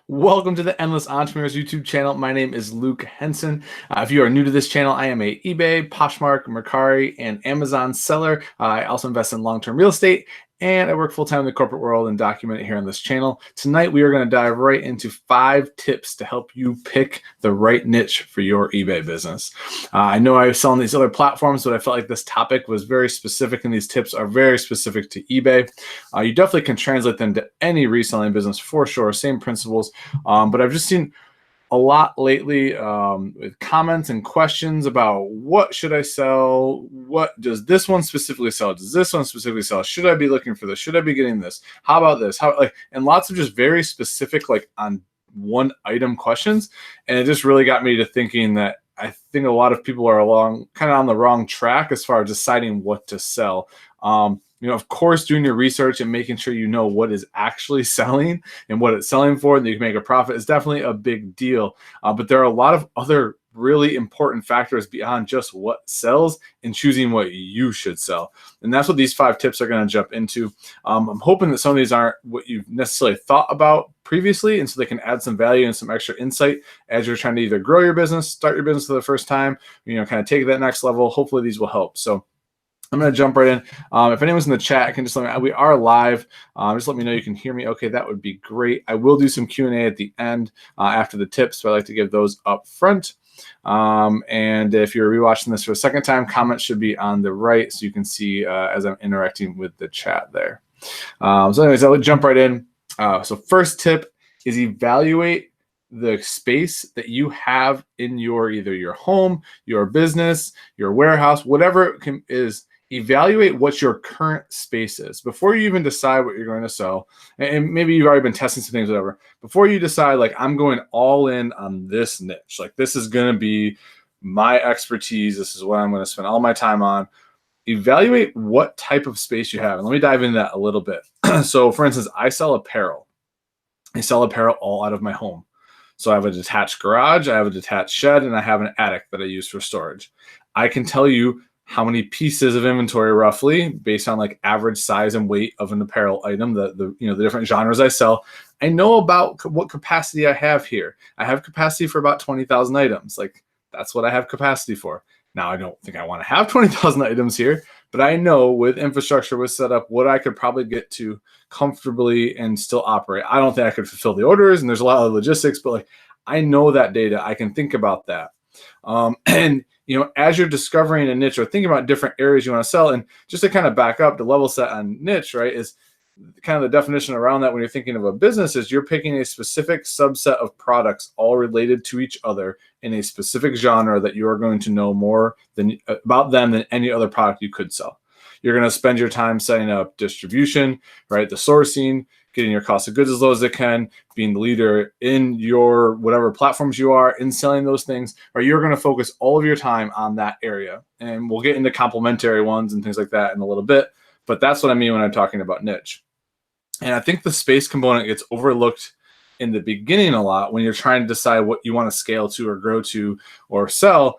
Welcome to the Endless Entrepreneurs YouTube channel. My name is Luke Henson. If you are new to this channel, I am a eBay, Poshmark, Mercari, and Amazon seller. I also invest in long-term real estate, and I work full-time in the corporate world and document it here on this channel. Tonight, we are going to dive right into 5 tips to help you pick the right niche for your eBay business. I know I was selling these other platforms, but I felt like this topic was very specific, and these tips are very specific to eBay. You definitely can translate them to any reselling business for sure, same principles. But I've just seen a lot lately with comments and questions about what should I sell? What does this one specifically sell? Does this one specifically sell? Should I be looking for this? Should I be getting this? How about this? And lots of just very specific, like on one item questions. And it just really got me to thinking that I think a lot of people are kind of on the wrong track as far as deciding what to sell. Of course, doing your research and making sure you know what is actually selling and what it's selling for, and that you can make a profit is definitely a big deal. But there are a lot of other really important factors beyond just what sells in choosing what you should sell. And that's what these 5 tips are going to jump into. I'm hoping that some of these aren't what you've necessarily thought about previously, and so they can add some value and some extra insight as you're trying to either grow your business, start your business for the first time, kind of take that next level. Hopefully these will help. So I'm going to jump right in. If anyone's in the chat, can just let me know. We are live. Just let me know you can hear me. Okay, that would be great. I will do some Q&A at the end after the tips, so I like to give those up front. And if you're rewatching this for a second time, comments should be on the right so you can see as I'm interacting with the chat there. So anyways, I would jump right in. So first tip is evaluate the space that you have in either your home, your business, your warehouse, whatever it is. Evaluate what your current space is before you even decide what you're going to sell. And maybe you've already been testing some things, whatever. Before you decide, like, I'm going all in on this niche, like this is going to be my expertise, this is what I'm going to spend all my time on. Evaluate what type of space you have. And let me dive into that a little bit. So for instance, I sell apparel. I sell apparel all out of my home. So I have a detached garage, I have a detached shed, and I have an attic that I use for storage. I can tell you how many pieces of inventory roughly based on like average size and weight of an apparel item, the different genres I sell. I know about what capacity I have here. I have capacity for about 20,000 items. Like, that's what I have capacity for. Now, I don't think I want to have 20,000 items here, but I know with infrastructure, with setup, what I could probably get to comfortably and still operate. I don't think I could fulfill the orders, and there's a lot of logistics, but like, I know that data. I can think about that. And as you're discovering a niche or thinking about different areas you want to sell, and just to kind of back up, the level set on niche, right, is kind of the definition around that when you're thinking of a business is you're picking a specific subset of products all related to each other in a specific genre that you are going to know more about them than any other product you could sell. You're going to spend your time setting up distribution, right, the sourcing, getting your cost of goods as low as it can, being the leader in your whatever platforms you are in selling those things, or you're going to focus all of your time on that area. And we'll get into complementary ones and things like that in a little bit, but that's what I mean when I'm talking about niche. And I think the space component gets overlooked in the beginning a lot when you're trying to decide what you want to scale to or grow to or sell,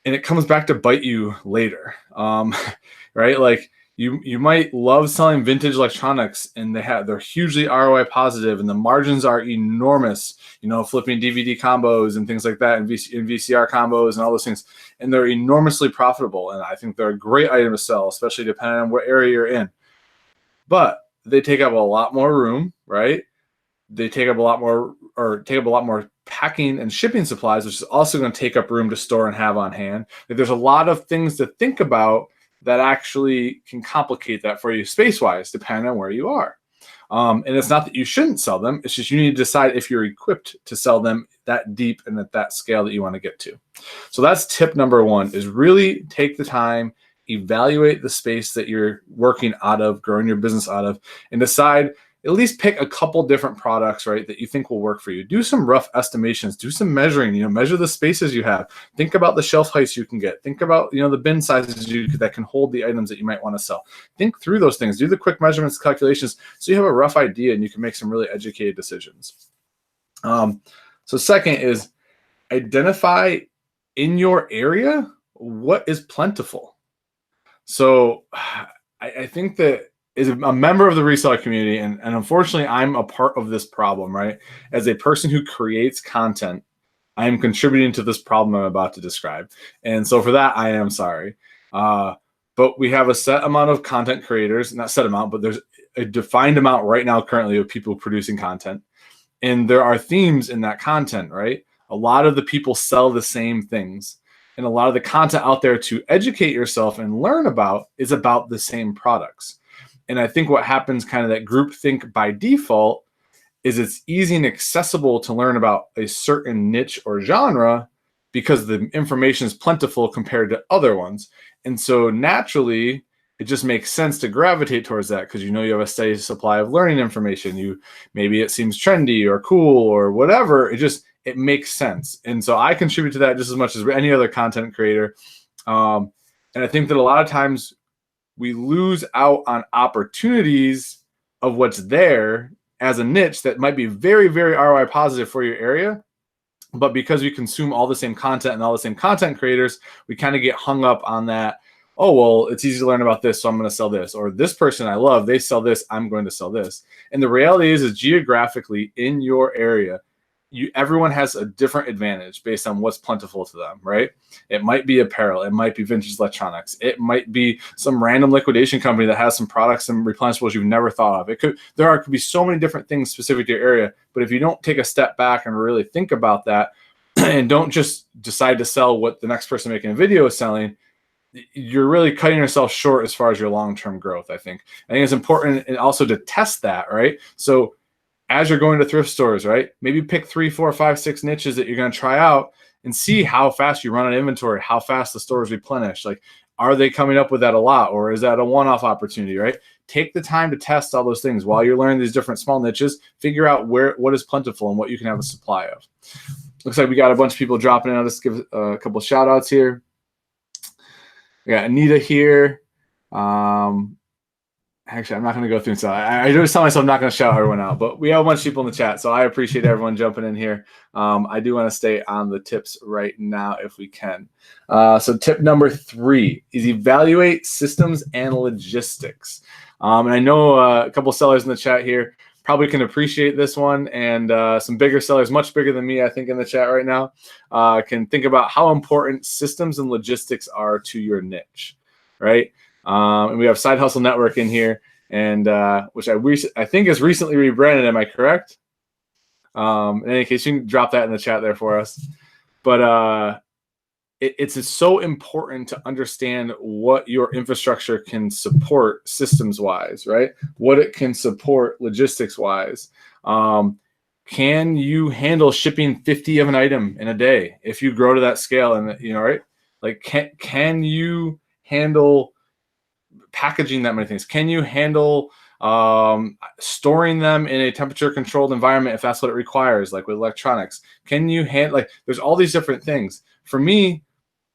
and it comes back to bite you later, right? Like, you might love selling vintage electronics, and they're hugely ROI positive, and the margins are enormous. Flipping DVD combos and things like that, and VCR combos and all those things, and they're enormously profitable. And I think they're a great item to sell, especially depending on what area you're in. But they take up a lot more room, right? They take up a lot more packing and shipping supplies, which is also going to take up room to store and have on hand. There's a lot of things to think about that actually can complicate that for you space-wise, depending on where you are. And it's not that you shouldn't sell them. It's just you need to decide if you're equipped to sell them that deep and at that scale that you want to get to. So that's tip number 1, is really take the time, evaluate the space that you're working out of, growing your business out of, and decide, at least pick a couple different products, right, that you think will work for you. Do some rough estimations, do some measuring, measure the spaces you have. Think about the shelf heights you can get. Think about, the bin sizes that can hold the items that you might want to sell. Think through those things. Do the quick measurements, calculations, so you have a rough idea and you can make some really educated decisions. So second is identify in your area what is plentiful. So I think that is a member of the reseller community, and unfortunately, I'm a part of this problem, right? As a person who creates content, I am contributing to this problem I'm about to describe. And so for that, I am sorry. But we have a set amount of content creators, not set amount, but there's a defined amount right now currently of people producing content. And there are themes in that content, right? A lot of the people sell the same things. And a lot of the content out there to educate yourself and learn about is about the same products. And I think what happens kind of that group think by default is it's easy and accessible to learn about a certain niche or genre because the information is plentiful compared to other ones. And so naturally, it just makes sense to gravitate towards that because you have a steady supply of learning information. Maybe it seems trendy or cool or whatever. It makes sense. And so I contribute to that just as much as any other content creator. And I think that a lot of times we lose out on opportunities of what's there as a niche that might be very, very ROI positive for your area. But because we consume all the same content and all the same content creators, we kind of get hung up on that. Oh, well, it's easy to learn about this, so I'm going to sell this. Or this person I love, they sell this, I'm going to sell this. And the reality is geographically in your area, everyone has a different advantage based on what's plentiful to them, right? It might be apparel. It might be vintage electronics. It might be some random liquidation company that has some products and replenishables you've never thought of. There could be so many different things specific to your area, but if you don't take a step back and really think about that and don't just decide to sell what the next person making a video is selling, you're really cutting yourself short as far as your long-term growth, I think. I think it's important and also to test that, right? So as you're going to thrift stores, right? Maybe pick 3, 4, 5, 6 niches that you're going to try out and see how fast you run an inventory, how fast the stores replenish. Like, are they coming up with that a lot, or is that a one-off opportunity, right? Take the time to test all those things while you're learning these different small niches. Figure out what is plentiful and what you can have a supply of. Looks like we got a bunch of people dropping in. I'll just give a couple of shout outs here. We got Anita here. Actually, I'm not going to go through. So I just tell myself I'm not going to shout everyone out, but we have a bunch of people in the chat, so I appreciate everyone jumping in here. I do want to stay on the tips right now if we can. So tip number 3 is evaluate systems and logistics. And I know a couple of sellers in the chat here probably can appreciate this one, and some bigger sellers, much bigger than me, I think, in the chat right now, can think about how important systems and logistics are to your niche, right? And we have Side Hustle Network in here, and which I think is recently rebranded. Am I correct? In any case, you can drop that in the chat there for us. But it's so important to understand what your infrastructure can support systems-wise, right? What it can support logistics-wise. Can you handle shipping 50 of an item in a day if you grow to that scale? And right? Like, can you handle packaging that many things? Can you handle storing them in a temperature controlled environment if that's what it requires, like with electronics? Can you handle, there's all these different things. For me,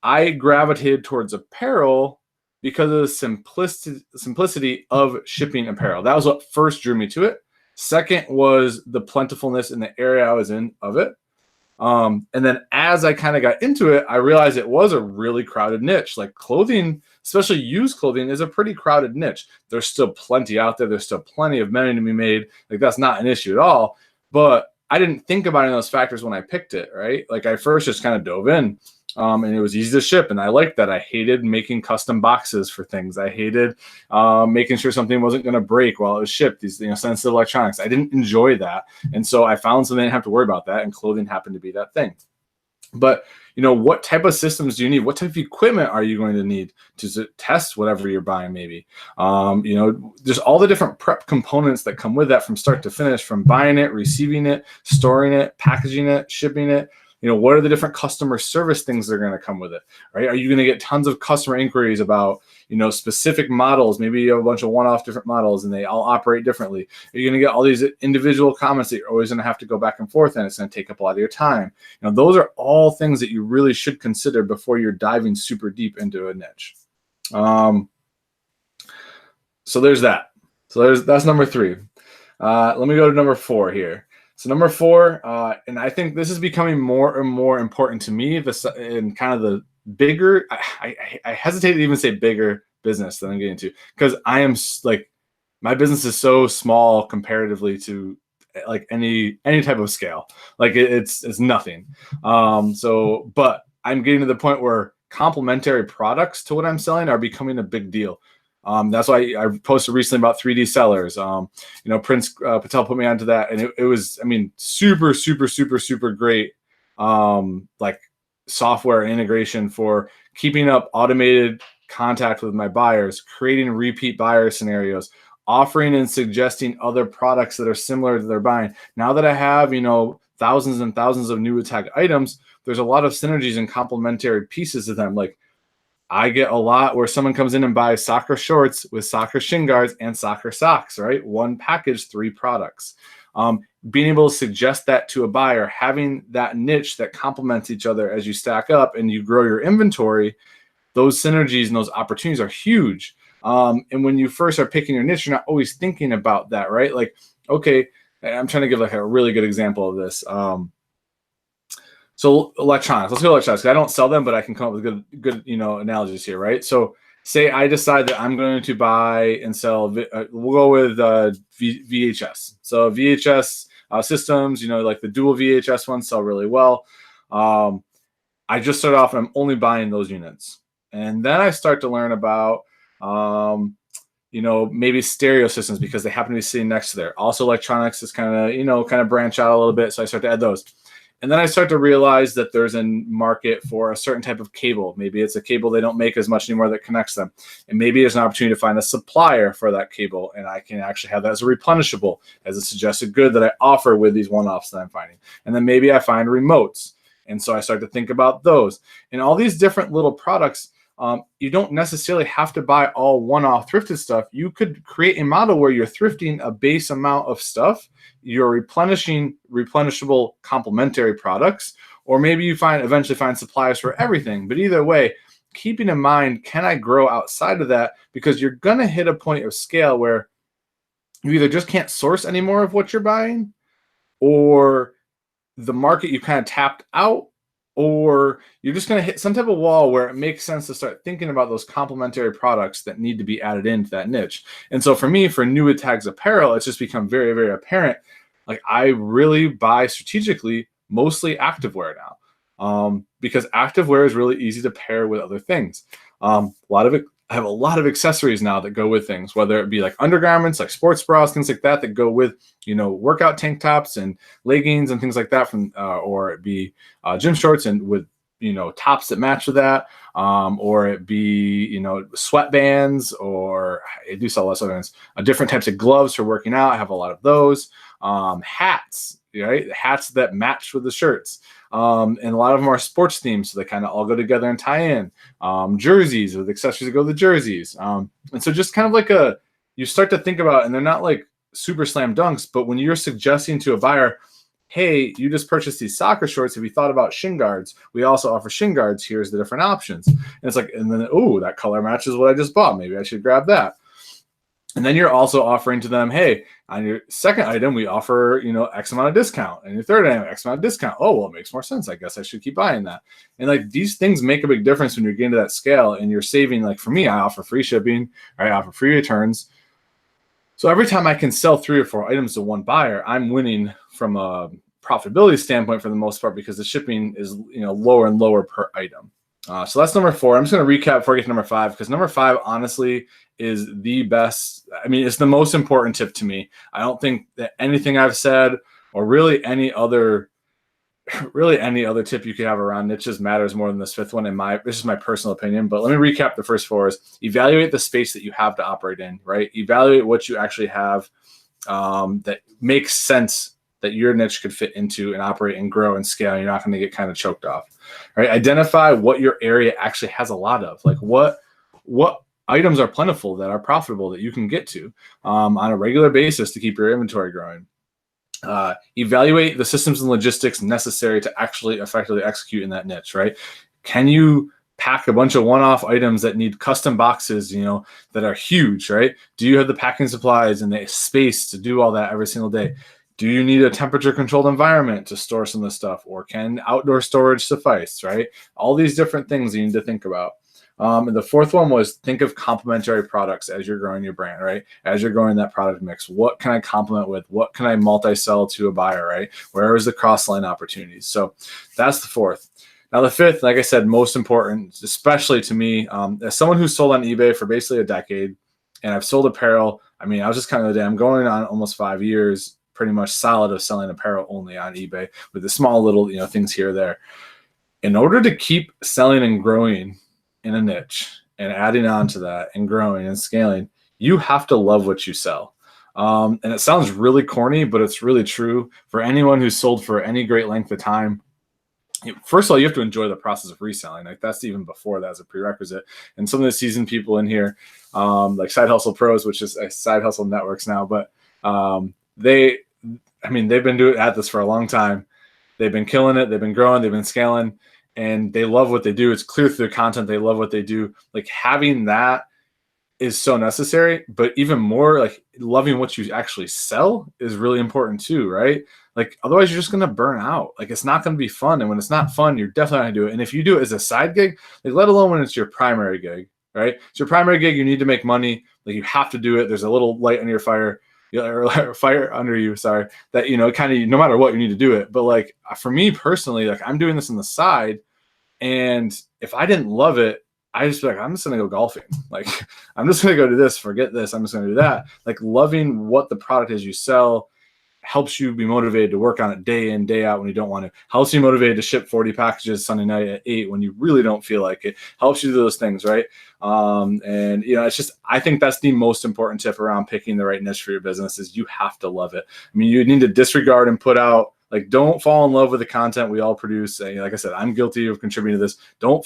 I gravitated towards apparel because of the simplicity of shipping apparel. That was what first drew me to it. Second was the plentifulness in the area I was in of it. And then as I kind of got into it, I realized it was a really crowded niche. Like clothing, especially used clothing, is a pretty crowded niche. There's still plenty out there. There's still plenty of money to be made. Like, that's not an issue at all. But I didn't think about any of those factors when I picked it, right? Like, I first just kind of dove in. And it was easy to ship, and I liked that. I hated making custom boxes for things. I hated making sure something wasn't going to break while it was shipped. These sensitive electronics. I didn't enjoy that, and so I found something I didn't have to worry about that. And clothing happened to be that thing. But what type of systems do you need? What type of equipment are you going to need to test whatever you're buying? Maybe there's all the different prep components that come with that from start to finish, from buying it, receiving it, storing it, packaging it, shipping it. What are the different customer service things that are going to come with it, right? Are you going to get tons of customer inquiries about, specific models? Maybe you have a bunch of one-off different models and they all operate differently. Are you going to get all these individual comments that you're always going to have to go back and forth, and it's going to take up a lot of your time? Those are all things that you really should consider before you're diving super deep into a niche. So there's that. That's number 3. Let me go to number 4 here. So number 4, and I think this is becoming more and more important to me, in kind of the bigger, I hesitate to even say bigger business that I'm getting to, because I am my business is so small comparatively to like any type of scale. Like it's nothing. But I'm getting to the point where complementary products to what I'm selling are becoming a big deal. That's why I posted recently about 3D sellers. Prince Patel put me onto that, and it was, I mean, super, super, super, super great. Like software integration for keeping up automated contact with my buyers, creating repeat buyer scenarios, offering and suggesting other products that are similar to their buying. Now that I have, thousands and thousands of new attack items, there's a lot of synergies and complementary pieces to them. Like I get a lot where someone comes in and buys soccer shorts with soccer shin guards and soccer socks, right? One package, 3 products. Being able to suggest that to a buyer, having that niche that complements each other as you stack up and you grow your inventory, those synergies and those opportunities are huge. And when you first are picking your niche, you're not always thinking about that, right? Like, okay, I'm trying to give like a really good example of this. So electronics, let's go electronics. I don't sell them, but I can come up with good analogies here, right? So say I decide that I'm going to buy and sell, we'll go with VHS. So VHS systems, like the dual VHS ones sell really well. I just start off and I'm only buying those units. And then I start to learn about, maybe stereo systems because they happen to be sitting next to there. Also electronics is kind of branch out a little bit. So I start to add those. And then I start to realize that there's a market for a certain type of cable. Maybe it's a cable they don't make as much anymore that connects them. And maybe there's an opportunity to find a supplier for that cable. And I can actually have that as a replenishable, as a suggested good that I offer with these one-offs that I'm finding. And then maybe I find remotes. And so I start to think about those. And all these different little products, you don't necessarily have to buy all one-off thrifted stuff. You could create a model where you're thrifting a base amount of stuff, you're replenishing replenishable complementary products, or maybe you eventually find suppliers for everything. But either way, keeping in mind, can I grow outside of that? Because you're going to hit a point of scale where you either just can't source any more of what you're buying, or the market you kind of tapped out, or you're just going to hit some type of wall where it makes sense to start thinking about those complementary products that need to be added into that niche. And so for me, for New Tags apparel, it's just become very, very apparent. Like I really buy strategically, mostly activewear now, because activewear is really easy to pair with other things. I have a lot of accessories now that go with things, whether it be like undergarments, like sports bras, things like that go with, workout tank tops and leggings and things like that or it be gym shorts and with, tops that match with that, or it be, sweatbands, or I do sell less sweatbands, different types of gloves for working out. I have a lot of those, hats, right? Hats that match with the shirts. And a lot of them are sports themed, so they kind of all go together and tie in. Jerseys with accessories that go with the jerseys. And so just kind of like you start to think about, and they're not like super slam dunks, but when you're suggesting to a buyer, hey, you just purchased these soccer shorts, have you thought about shin guards? We also offer shin guards. Here's the different options. And it's like, and then, oh, that color matches what I just bought. Maybe I should grab that. And then you're also offering to them, hey, on your second item, we offer, X amount of discount. And your third item, X amount of discount. Oh, well, it makes more sense. I guess I should keep buying that. And like these things make a big difference when you're getting to that scale and you're saving. Like for me, I offer free shipping, I offer free returns. So every time I can sell 3 or 4 items to one buyer, I'm winning from a profitability standpoint for the most part, because the shipping is, lower and lower per item. So that's number 4. I'm just going to recap before I get to number 5, because number 5, honestly, is the best. I mean, it's the most important tip to me. I don't think that anything I've said or really any other tip you could have around niches matters more than this 5th one. This is my personal opinion, but let me recap the first 4 is evaluate the space that you have to operate in, right? Evaluate what you actually have that makes sense that your niche could fit into and operate and grow and scale. And you're not going to get kind of choked off, right? Identify what your area actually has a lot of, like what items are plentiful that are profitable that you can get to on a regular basis to keep your inventory growing. Evaluate the systems and logistics necessary to actually effectively execute in that niche, right? Can you pack a bunch of one-off items that need custom boxes, that are huge, right? Do you have the packing supplies and the space to do all that every single day? Do you need a temperature-controlled environment to store some of the stuff, or can outdoor storage suffice, right? All these different things you need to think about. And the fourth one was think of complementary products as you're growing your brand, right? As you're growing that product mix, what can I complement with? What can I multi-sell to a buyer, right? Where is the cross-line opportunities? So that's the fourth. Now the fifth, like I said, most important, especially to me, as someone who's sold on eBay for basically a decade, and I've sold apparel. I mean, I was just kind of the day. I'm going on almost 5 years, pretty much solid of selling apparel only on eBay with the small little, things here or there. In order to keep selling and growing in a niche and adding on to that and growing and scaling, you have to love what you sell. And it sounds really corny, but it's really true for anyone who's sold for any great length of time. First of all, you have to enjoy the process of reselling. Like that's even before that as a prerequisite. And some of the seasoned people in here, like Side Hustle Pros, which is Side Hustle Networks now, but they've been doing at this for a long time. They've been killing it. They've been growing. They've been scaling, and they love what they do. It's clear through their content. They love what they do. Like having that is so necessary, but even more like loving what you actually sell is really important too, right? Like otherwise you're just going to burn out. Like it's not going to be fun. And when it's not fun, you're definitely not going to do it. And if you do it as a side gig, like let alone when it's your primary gig, right? It's your primary gig. You need to make money. Like you have to do it. There's a little light on your fire, or fire under you. Sorry. That, kind of, no matter what, you need to do it. But like for me personally, like I'm doing this on the side. And if I didn't love it, I just be like, I'm just going to go golfing. Like, I'm just going to go do this, forget this. I'm just going to do that. Like loving what the product is you sell helps you be motivated to work on it day in, day out when you don't want to. Helps you motivated to ship 40 packages Sunday night at 8 when you really don't feel like it. Helps you do those things, right? It's just, I think that's the most important tip around picking the right niche for your business is you have to love it. I mean, you need to disregard and put out, like, don't fall in love with the content we all produce. And like I said, I'm guilty of contributing to this. Don't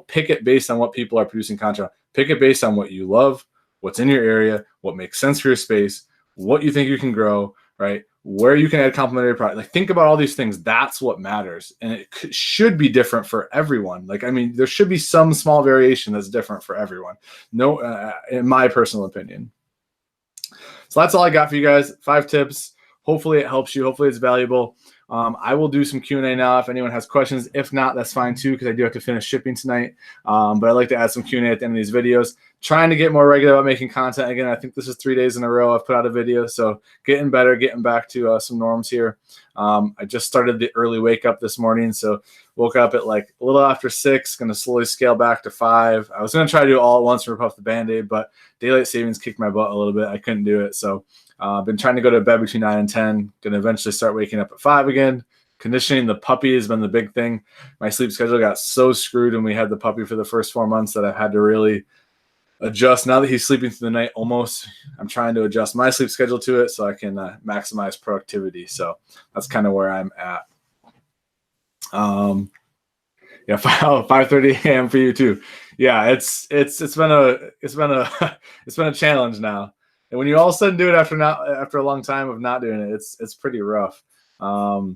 pick it based on what people are producing content. Pick it based on what you love, what's in your area, what makes sense for your space, what you think you can grow, right? Where you can add complementary product. Like think about all these things. That's what matters. And it should be different for everyone. Like, I mean, there should be some small variation that's different for everyone. No, in my personal opinion. So that's all I got for you guys. 5 tips. Hopefully it helps you. Hopefully it's valuable. I will do some Q&A now if anyone has questions. If not, that's fine too, because I do have to finish shipping tonight. But I'd like to add some Q&A at the end of these videos. Trying to get more regular about making content. Again, I think this is 3 days in a row I've put out a video. So getting better, getting back to some norms here. I just started the early wake up this morning. So woke up at like a little after 6, going to slowly scale back to 5. I was going to try to do it all at once and rip off the Band-Aid, but daylight savings kicked my butt a little bit. I couldn't do it. So I've been trying to go to bed between 9 and 10. Going to eventually start waking up at 5 again. Conditioning the puppy has been the big thing. My sleep schedule got so screwed when we had the puppy for the first 4 months that I've had to really adjust. Now that he's sleeping through the night almost, I'm trying to adjust my sleep schedule to it so I can maximize productivity. So that's kind of where I'm at. 5:30 a.m. for you too. Yeah, it's been a challenge now. And when you all of a sudden do it after a long time of not doing it, it's pretty rough. I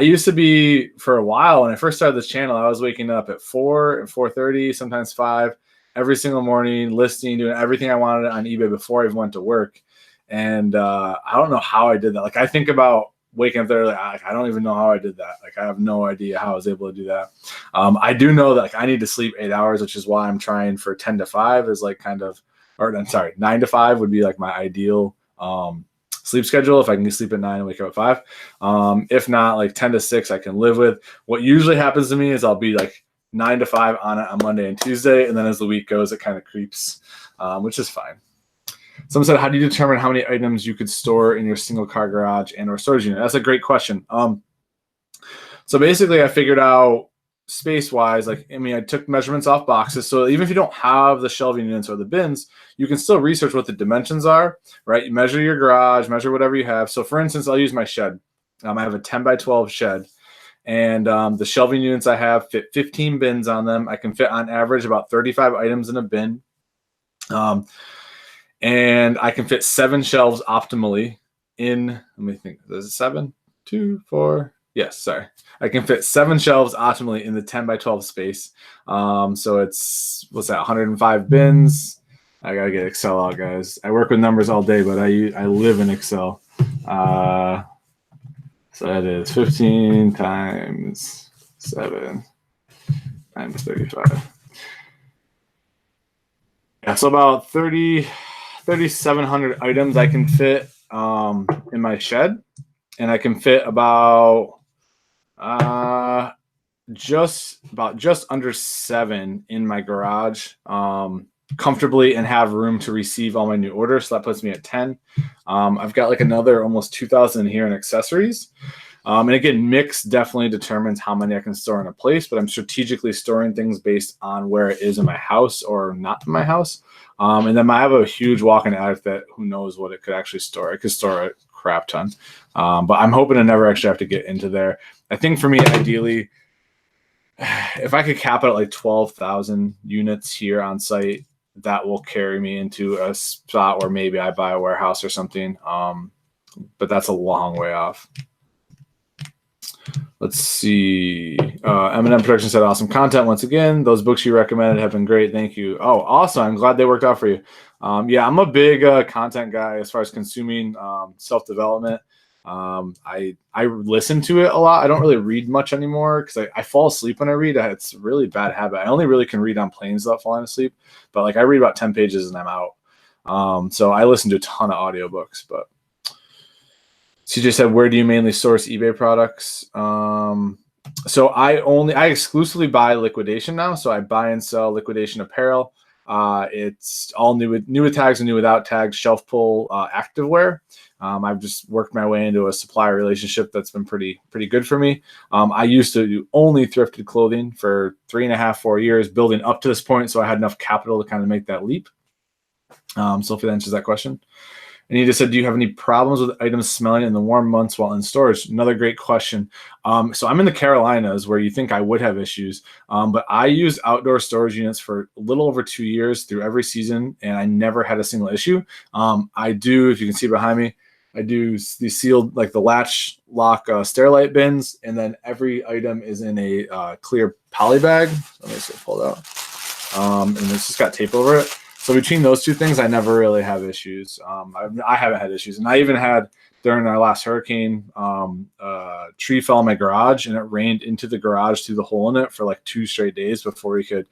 used to be, for a while when I first started this channel, I was waking up at 4 and 4:30, sometimes 5 every single morning, listing, doing everything I wanted on eBay before I even went to work. And I don't know how I did that. Like I think about waking up there, like I don't even know how I did that. Like I have no idea how I was able to do that. I do know that I need to sleep 8 hours, which is why I'm trying for 10 to 5 is like kind of, or I'm sorry, 9 to 5 would be like my ideal sleep schedule. If I can sleep at 9 and wake up at 5. If not, like 10 to 6 I can live with. What usually happens to me is I'll be like 9 to 5 on it on Monday and Tuesday, and then as the week goes, it kind of creeps, which is fine. Someone said, how do you determine how many items you could store in your single car garage and or storage unit? That's a great question. So basically I figured out space-wise, I took measurements off boxes. So even if you don't have the shelving units or the bins, you can still research what the dimensions are, right? You measure your garage, measure whatever you have. So for instance, I'll use my shed. I have a 10 by 12 shed. And the shelving units I have fit 15 bins on them. I can fit on average about 35 items in a bin. And I can fit 7 shelves optimally in, let me think, is it 7? 2, 4? Yes, sorry. I can fit 7 shelves optimally in the 10 by 12 space. So it's, what's that, 105 bins. I got to get Excel out, guys. I work with numbers all day, but I live in Excel. So that is 15 times 7. times 35. Yeah, so about 3,700 items I can fit in my shed, and I can fit about just under 7 in my garage comfortably, and have room to receive all my new orders. So that puts me at 10. I've got like another almost 2,000 here in accessories. And again, mix definitely determines how many I can store in a place, but I'm strategically storing things based on where it is in my house or not in my house. And then I have a huge walk-in attic that who knows what it could actually store. It could store a crap ton. But I'm hoping to never actually have to get into there. I think for me, ideally, if I could cap it at like 12,000 units here on site, that will carry me into a spot where maybe I buy a warehouse or something. But that's a long way off. Let's see. M&M Production said, awesome content once again. Those books you recommended have been great. Thank you. Oh, awesome. I'm glad they worked out for you. Yeah, I'm a big content guy as far as consuming self-development. I listen to it a lot. I don't really read much anymore because I fall asleep when I read. It's a really bad habit. I only really can read on planes without falling asleep. But like I read about 10 pages and I'm out. So I listen to a ton of audiobooks, but CJ said, where do you mainly source eBay products? So I exclusively buy liquidation now. So I buy and sell liquidation apparel. It's all new with tags and new without tags, shelf pull, activewear. I've just worked my way into a supplier relationship that's been pretty good for me. I used to do only thrifted clothing for 3.5, 4 years, building up to this point. So I had enough capital to kind of make that leap. So if that answers that question. And he just said, do you have any problems with items smelling in the warm months while in storage? Another great question. So I'm in the Carolinas where you think I would have issues, but I used outdoor storage units for a little over 2 years through every season, and I never had a single issue. I do, if you can see behind me, I do these sealed, like the latch lock Sterilite bins, and then every item is in a clear poly bag. Let me just pull it out. And it's just got tape over it. So between those two things, I never really have issues. I haven't had issues. And I even had, during our last hurricane, a tree fell in my garage, and it rained into the garage through the hole in it for like 2 straight days before we could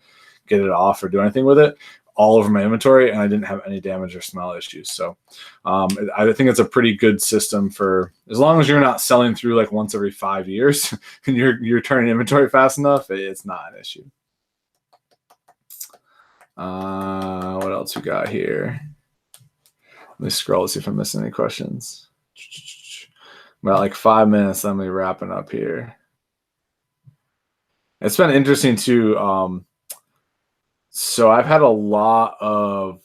get it off or do anything with it, all over my inventory, and I didn't have any damage or smell issues. So I think it's a pretty good system for, as long as you're not selling through like once every 5 years and you're turning inventory fast enough, it's not an issue. What else we got here? Let me scroll to see if I'm missing any questions. About like 5 minutes, I'm gonna be wrapping up here. It's been interesting too. So I've had a lot of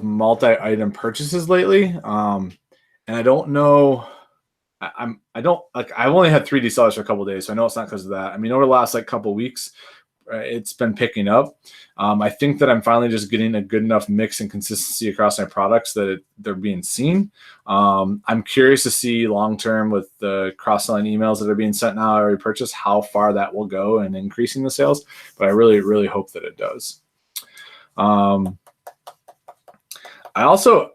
multi-item purchases lately. And I don't know. I've only had 3D sellers for a couple of days, so I know it's not because of that. I mean, over the last like couple of weeks, it's been picking up. I think that I'm finally just getting a good enough mix and consistency across my products that they're being seen. I'm curious to see long-term with the cross-selling emails that are being sent now every purchase, how far that will go in increasing the sales. But I really, really hope that it does. I also,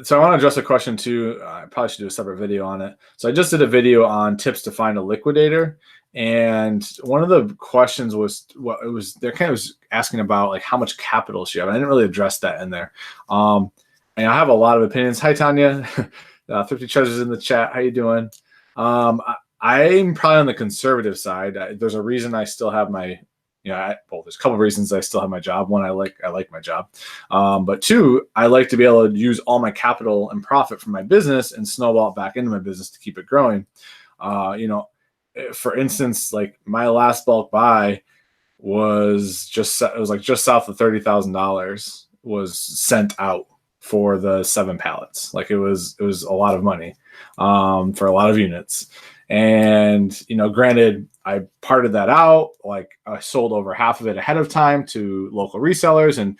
so I want to address a question too. I probably should do a separate video on it. So I just did a video on tips to find a liquidator. And one of the questions was, they're kind of asking about like how much capital should you have. And I didn't really address that in there. And I have a lot of opinions. Hi, Tanya. Thrifty Treasures in the chat. How you doing? I'm probably on the conservative side. There's a reason I still have my, there's a couple of reasons I still have my job. One, I like my job. But two, I like to be able to use all my capital and profit from my business and snowball it back into my business to keep it growing. For instance, like my last bulk buy was just south of $30,000 was sent out for the 7 pallets. Like it was a lot of money for a lot of units. And, granted, I parted that out. Like I sold over half of it ahead of time to local resellers. And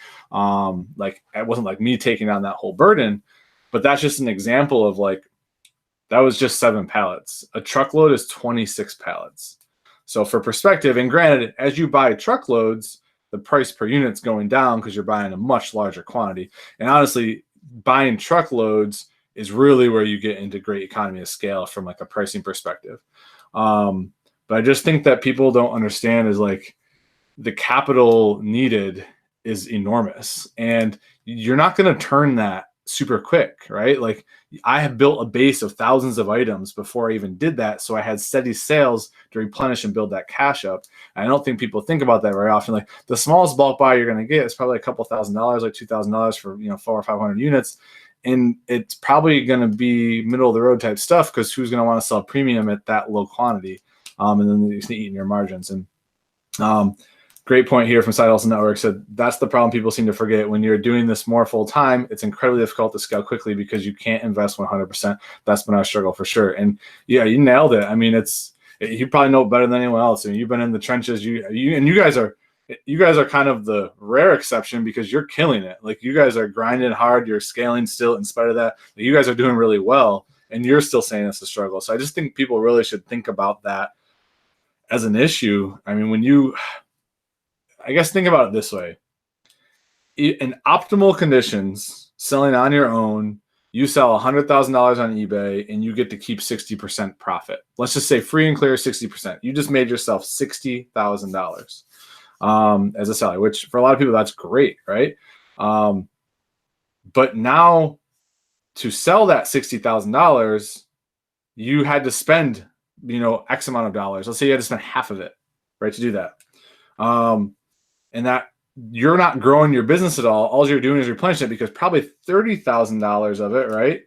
it wasn't like me taking on that whole burden, but that's just an example of like, that was just 7 pallets. A truckload is 26 pallets. So for perspective, and granted, as you buy truckloads, the price per unit's going down because you're buying a much larger quantity. And honestly, buying truckloads is really where you get into great economy of scale from like a pricing perspective. But I just think that people don't understand is like the capital needed is enormous, and you're not going to turn that super quick, right? Like I have built a base of thousands of items before I even did that, so I had steady sales to replenish and build that cash up. And I don't think people think about that very often. Like the smallest bulk buy you're going to get is probably a couple $1,000s, like $2,000 for 400 or 500 units, and it's probably going to be middle of the road type stuff because who's going to want to sell premium at that low quantity, and then you're eating your margins. And great point here from Side Hustle Network said that's the problem people seem to forget. When you're doing this more full time, it's incredibly difficult to scale quickly because you can't invest 100%. That's been our struggle for sure. And yeah, you nailed it. I mean, you probably know better than anyone else. I mean, you've been in the trenches. You guys are kind of the rare exception because you're killing it. Like you guys are grinding hard. You're scaling still in spite of that. You guys are doing really well, and you're still saying it's a struggle. So I just think people really should think about that as an issue. I mean, I guess think about it this way. In optimal conditions, selling on your own, you sell $100,000 on eBay and you get to keep 60% profit. Let's just say free and clear 60%. You just made yourself $60,000 as a seller, which for a lot of people, that's great, right? But now to sell that $60,000, you had to spend, X amount of dollars. Let's say you had to spend half of it, right, to do that. And that you're not growing your business at all. All you're doing is replenishing it because probably $30,000 of it, right,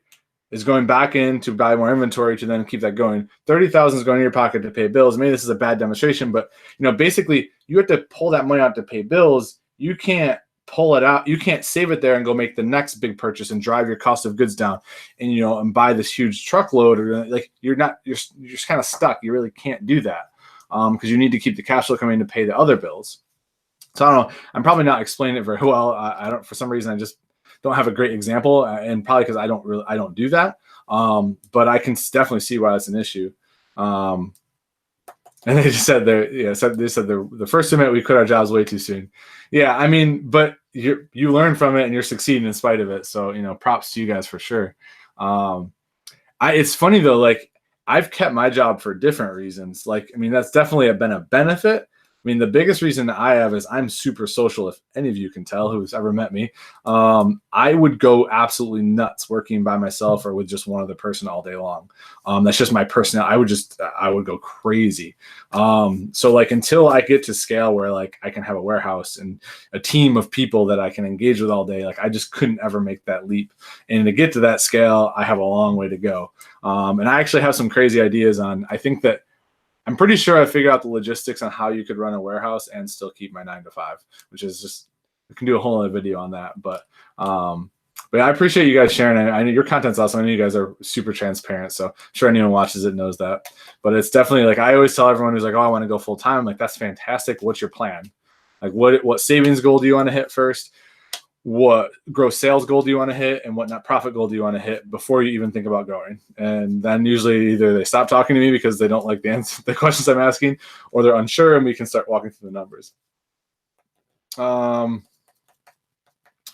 is going back in to buy more inventory to then keep that going. $30,000 is going in your pocket to pay bills. Maybe this is a bad demonstration, but basically you have to pull that money out to pay bills. You can't pull it out. You can't save it there and go make the next big purchase and drive your cost of goods down and and buy this huge truckload, or like you're just kind of stuck. You really can't do that because you need to keep the cash flow coming to pay the other bills. So I don't know. I'm probably not explaining it very well. I don't, for some reason, I just don't have a great example, and probably because I don't do that. But I can definitely see why that's an issue. And they just said the first admit we quit our jobs way too soon. Yeah, I mean, but you learn from it and you're succeeding in spite of it. So props to you guys for sure. It's funny though, like I've kept my job for different reasons. Like, I mean, that's definitely been a benefit. I mean, the biggest reason I have is I'm super social. If any of you can tell who's ever met me, I would go absolutely nuts working by myself or with just one other person all day long. That's just my personality. I would go crazy. So like until I get to scale where like I can have a warehouse and a team of people that I can engage with all day, like I just couldn't ever make that leap. And to get to that scale, I have a long way to go. And I actually have some crazy ideas I'm pretty sure I figured out the logistics on how you could run a warehouse and still keep my 9 to 5, which is just, we can do a whole other video on that. But I appreciate you guys sharing. I know your content's awesome. I know you guys are super transparent. So I'm sure anyone watches it knows that. But it's definitely like, I always tell everyone who's like, oh, I want to go full time. I'm like, that's fantastic. What's your plan? Like what savings goal do you want to hit first? What gross sales goal do you want to hit, and what net profit goal do you want to hit before you even think about going? And then usually either they stop talking to me because they don't like the questions I'm asking, or they're unsure, and we can start walking through the numbers. So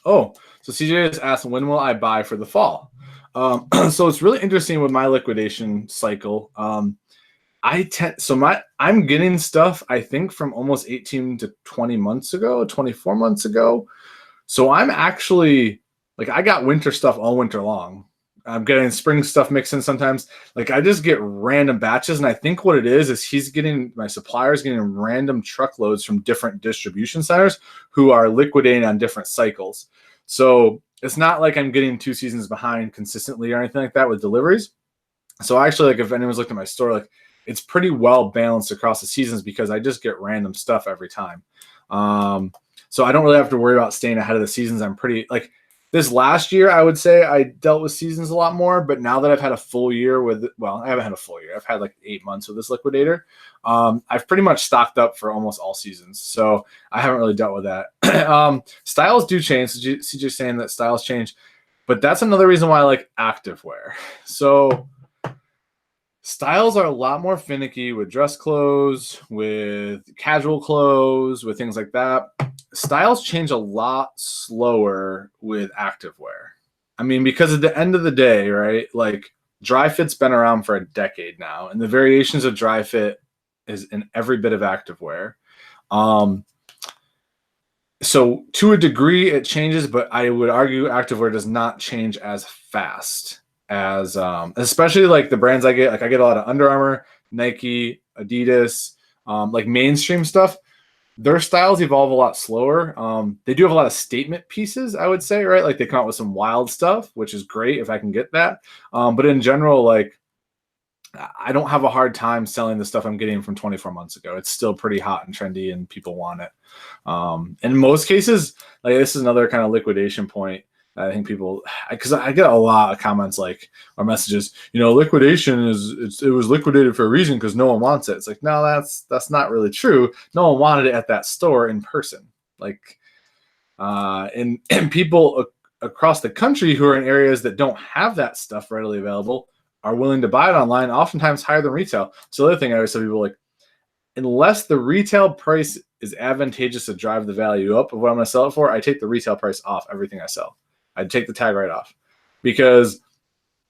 CJ just asked, when will I buy for the fall? So it's really interesting with my liquidation cycle. I'm getting stuff, I think, from almost 18 to 20 months ago, 24 months ago. So I'm actually like, I got winter stuff all winter long. I'm getting spring stuff mixed in sometimes. Like I just get random batches. And I think what it is my supplier's getting random truckloads from different distribution centers who are liquidating on different cycles. So it's not like I'm getting 2 seasons behind consistently or anything like that with deliveries. So actually, like if anyone's looked at my store, like it's pretty well balanced across the seasons because I just get random stuff every time. So I don't really have to worry about staying ahead of the seasons. I'm pretty like this last year, I would say I dealt with seasons a lot more, but now that I've had a full year I haven't had a full year. I've had like 8 months with this liquidator. I've pretty much stocked up for almost all seasons. So I haven't really dealt with that. Styles do change. So CJ saying that styles change, but that's another reason why I like activewear. So styles are a lot more finicky with dress clothes, with casual clothes, with things like that. Styles change a lot slower with activewear. I mean, because at the end of the day, right, like dry fit's been around for a decade now, and the variations of dry fit is in every bit of activewear. So to a degree it changes, but I would argue activewear does not change as fast as especially like the brands I get. Like I get a lot of Under Armour, Nike, Adidas, like mainstream stuff. Their styles evolve a lot slower. They do have a lot of statement pieces, I would say, right? Like they come out with some wild stuff, which is great if I can get that. But in general, like I don't have a hard time selling the stuff I'm getting from 24 months ago. It's still pretty hot and trendy and people want it. In most cases, like this is another kind of liquidation point. I think people, because I get a lot of comments like or messages, liquidation it was liquidated for a reason because no one wants it. It's like, no, that's not really true. No one wanted it at that store in person. Like, and people across the country who are in areas that don't have that stuff readily available are willing to buy it online, oftentimes higher than retail. So the other thing I always tell people, like, unless the retail price is advantageous to drive the value up of what I'm going to sell it for, I take the retail price off everything I sell. I'd take the tag right off because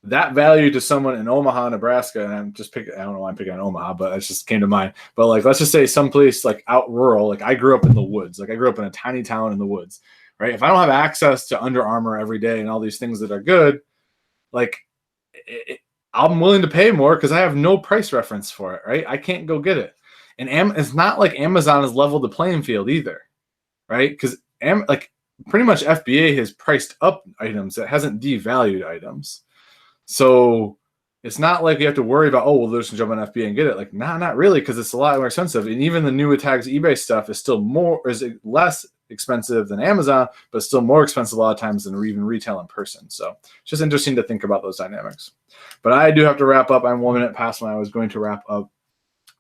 that value to someone in Omaha, Nebraska, and I'm just picking, I don't know why I'm picking on Omaha, but it just came to mind. But like, let's just say someplace like out rural, like I grew up in the woods, like I grew up in a tiny town in the woods, right? If I don't have access to Under Armour every day and all these things that are good, like I'm willing to pay more because I have no price reference for it, right? I can't go get it. And it's not like Amazon has leveled the playing field either, right? Because like pretty much FBA has priced up items. It hasn't devalued items. So it's not like you have to worry about, oh, well, there's some jump on FBA and get it. Like, nah, not really, because it's a lot more expensive. And even the new tags eBay stuff is still less expensive than Amazon, but still more expensive a lot of times than even retail in person. So it's just interesting to think about those dynamics. But I do have to wrap up. I'm 1 minute past when I was going to wrap up.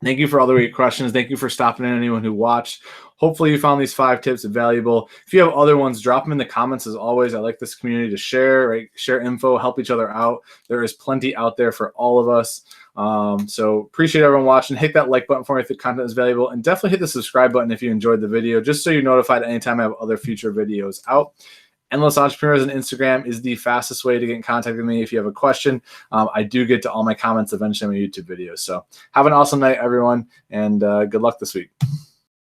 Thank you for all the great questions. Thank you for stopping in, anyone who watched. Hopefully you found these 5 tips valuable. If you have other ones, drop them in the comments. As always, I like this community to share, right? Share info, help each other out. There is plenty out there for all of us. So appreciate everyone watching. Hit that like button for me if the content is valuable, and definitely hit the subscribe button if you enjoyed the video, just so you're notified anytime I have other future videos out. Endless Entrepreneurs on Instagram is the fastest way to get in contact with me if you have a question. I do get to all my comments eventually on my YouTube videos. So have an awesome night, everyone, and good luck this week.